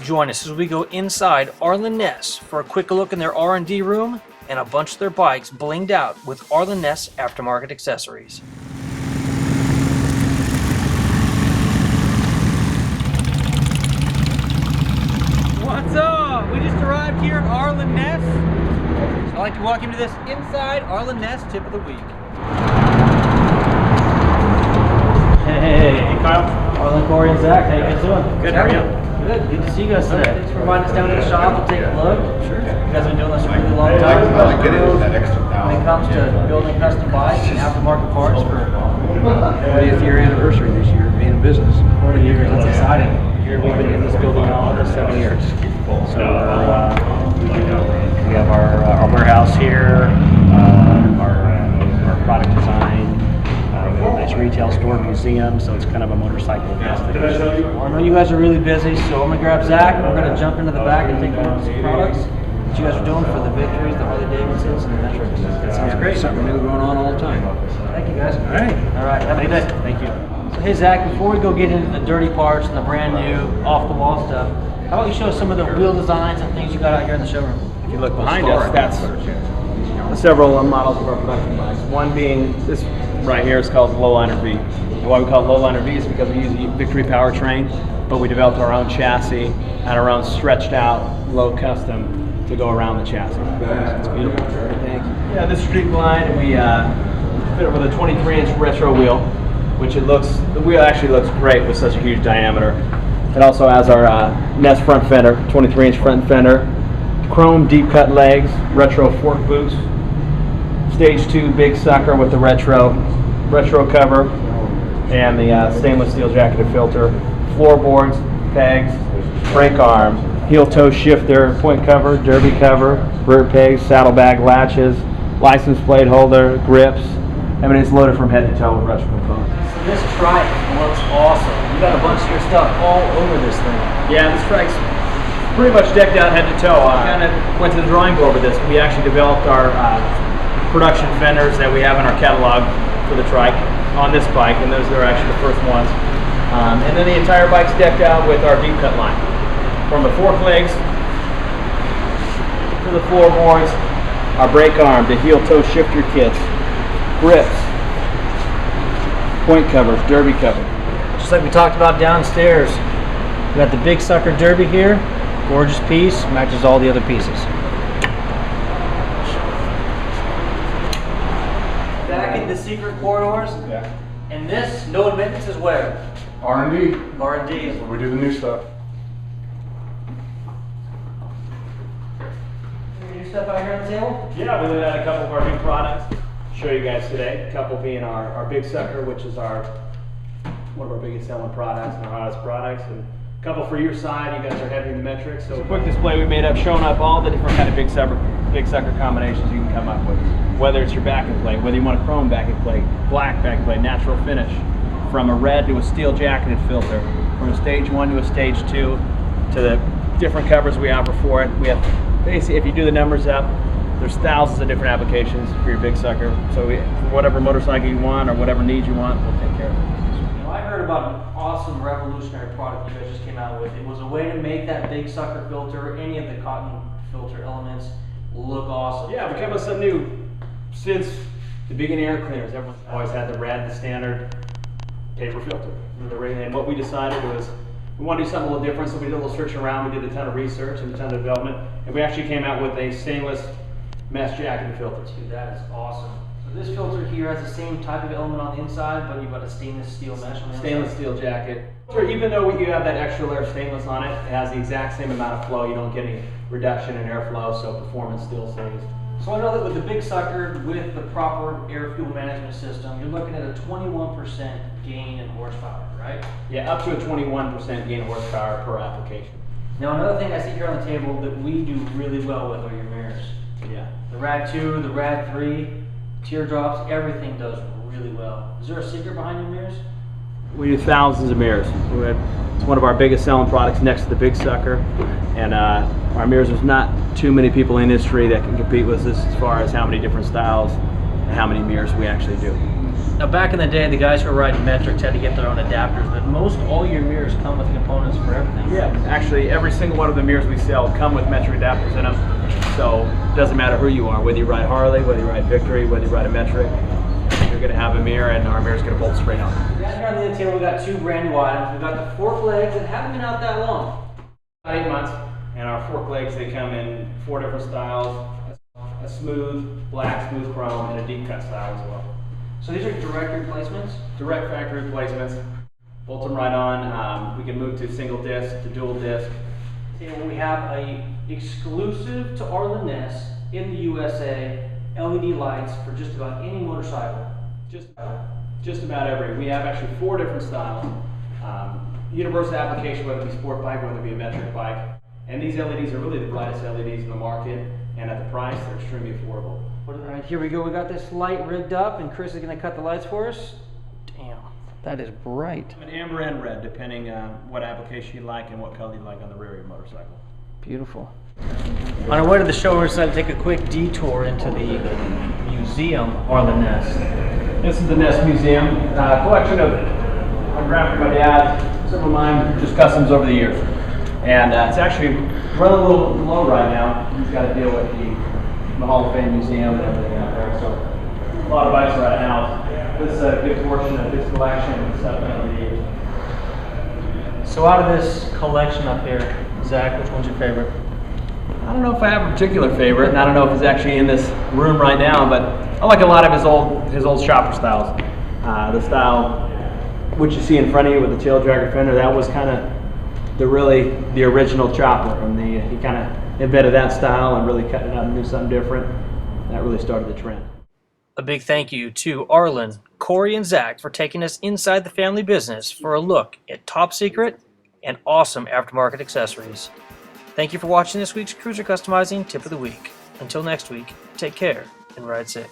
Join us as we go inside Arlen Ness for a quick look in their R&D room and a bunch of their bikes blinged out with Arlen Ness aftermarket accessories. What's up? We just arrived here at Arlen Ness. I'd like to welcome you to this Inside Arlen Ness Tip of the Week. Hey Kyle. Arlen, Cory, and Zach. How you guys doing? Good, how are you? Good. Good to see you guys today. Thanks for inviting us down to the shop to take a look. Sure. You guys have been doing this for a really long time. When it comes to building custom bikes and aftermarket parts for 40th year anniversary this year, being in business. 40 years. That's exciting. Here we've been in this building now almost 7 years. So we have our warehouse here, our product design. We have a nice retail store, museum, so it's kind of a motorcycle destination. Well, I know you guys are really busy, so I'm going to grab Zach. We're going to jump into the back and take a look at some products that you guys are doing for the Victories, the Harley Davidsons, and the Metrics. That sounds great. Something new going on all the time. Thank you guys. All right. All right. Have a good day. Thank you. So, hey Zach, before we go get into the dirty parts and the brand new, off-the-wall stuff, how about you show us some of the wheel designs and things you got out here in the showroom? If you look behind us, that's several models of our production bikes. One being this right here is called Lowliner V. And why we call it Lowliner V is because we use the Victory powertrain, but we developed our own chassis and our own stretched out low custom to go around the chassis. It's beautiful. Thank you. Yeah, this street line we fit it with a 23-inch retro wheel, which the wheel actually looks great with such a huge diameter. It also has our Ness front fender, 23-inch front fender, chrome deep cut legs, retro fork boots, stage 2 big sucker with the retro cover, and the stainless steel jacketed filter, floorboards, pegs, brake arm, heel toe shifter, point cover, derby cover, rear pegs, saddlebag latches, license plate holder, grips. I mean, it's loaded from head to toe with retro components. So this trike looks awesome. You got a bunch of your stuff all over this thing. Yeah, this trike's pretty much decked out head to toe. I kind of went to the drawing board with this. We actually developed our production fenders that we have in our catalog for the trike on this bike, and those are actually the first ones. And then the entire bike's decked out with our deep cut line. From the fork legs to the floorboards, our brake arm, the heel toe shifter kits, grips, point covers, derby cover. Just like we talked about downstairs, we got the big sucker derby here. Gorgeous piece, matches all the other pieces. Back in the secret corridors. Yeah. And this, no admittance, is where? R&D. R&D. That's where we do the new stuff. New stuff out here on the table? Yeah, we laid out a couple of our new products to show you guys today. A couple being our big sucker, which is one of our biggest selling products and our hottest products. And a couple for your side, you guys are heavy in the metrics. So a quick display we made up showing up all the different kind of big sucker combinations you can come up with. Whether it's your backing plate, whether you want a chrome backing plate, black backing plate, natural finish, from a red to a steel jacketed filter, from a stage 1 to a stage 2, to the different covers we offer for it. We have basically, if you do the numbers up, there's thousands of different applications for your big sucker. So for whatever motorcycle you want or whatever needs you want, we'll take care of it. I heard about an awesome revolutionary product you guys just came out with. It was a way to make that big sucker filter, any of the cotton filter elements, look awesome. Yeah, we came with some new, since the beginning air cleaners, everyone's always had the red, the standard paper filter. And what we decided was, we want to do something a little different, so we did a little searching around, we did a ton of research and a ton of development, and we actually came out with a stainless mesh jacketed filter. Dude, that is awesome. So this filter here has the same type of element on the inside, but you've got a stainless steel mesh on the Stainless inside. steel jacket. Even though you have that extra layer of stainless on it, it has the exact same amount of flow. You don't get any reduction in airflow, so performance still stays. So I know that with the big sucker, with the proper air fuel management system, you're looking at a 21% gain in horsepower, right? Yeah, up to a 21% gain horsepower per application. Now another thing I see here on the table that we do really well with are your mirrors. Yeah. The Rad 2, the Rad 3, teardrops, everything does really well. Is there a secret behind your mirrors? We do thousands of mirrors. It's one of our biggest selling products next to the big sucker. And our mirrors, there's not too many people in the industry that can compete with us as far as how many different styles and how many mirrors we actually do. Now back in the day, the guys who were riding metrics had to get their own adapters, but most all your mirrors come with components for everything. Yeah, actually every single one of the mirrors we sell come with metric adapters in them. So it doesn't matter who you are, whether you ride Harley, whether you ride Victory, whether you ride a metric, you're going to have a mirror, and our mirror's going to bolt straight on. Down here on the end table, we got 2 brand new items. We've got the fork legs that haven't been out that long. About 8 months, and our fork legs, they come in 4 different styles: a smooth, black, smooth chrome, and a deep cut style as well. So these are direct replacements? Direct factory replacements. Bolt them right on. We can move to single disc, to dual disc. Here we have a exclusive to Arlen Ness in the USA LED lights for just about any motorcycle. Just about every. We have actually 4 different styles. Universal application, whether it be sport bike, whether it be a metric bike. And these LEDs are really the brightest LEDs in the market, and at the price, they're extremely affordable. All right, here we go. We got this light rigged up, and Chris is going to cut the lights for us. Damn, that is bright. An amber and red, depending on what application you like and what color you like on the rear of your motorcycle. Beautiful. On our way to the show, we're decided to take a quick detour into the museum, Arlen Ness. This is the Ness Museum, collection of graphic by dad, some of mine, just customs over the years. And it's actually running a little low right now. He's got to deal with the Hall of Fame Museum and everything out there. So a lot of bikes right now. This is a good portion of his collection and stuff over the years. So out of this collection up here, Zach, which one's your favorite? I don't know if I have a particular favorite, and I don't know if it's actually in this room right now, but I like a lot of his old shopper styles. The style which you see in front of you with the tail dragger fender, that was kind of the original chopper, and he kind of invented that style and really cut it out and do something different. That really started the trend. A big thank you to Arlen, Cory, and Zach for taking us inside the family business for a look at top secret and awesome aftermarket accessories. Thank you for watching this week's Cruiser Customizing Tip of the Week. Until next week, take care and ride safe.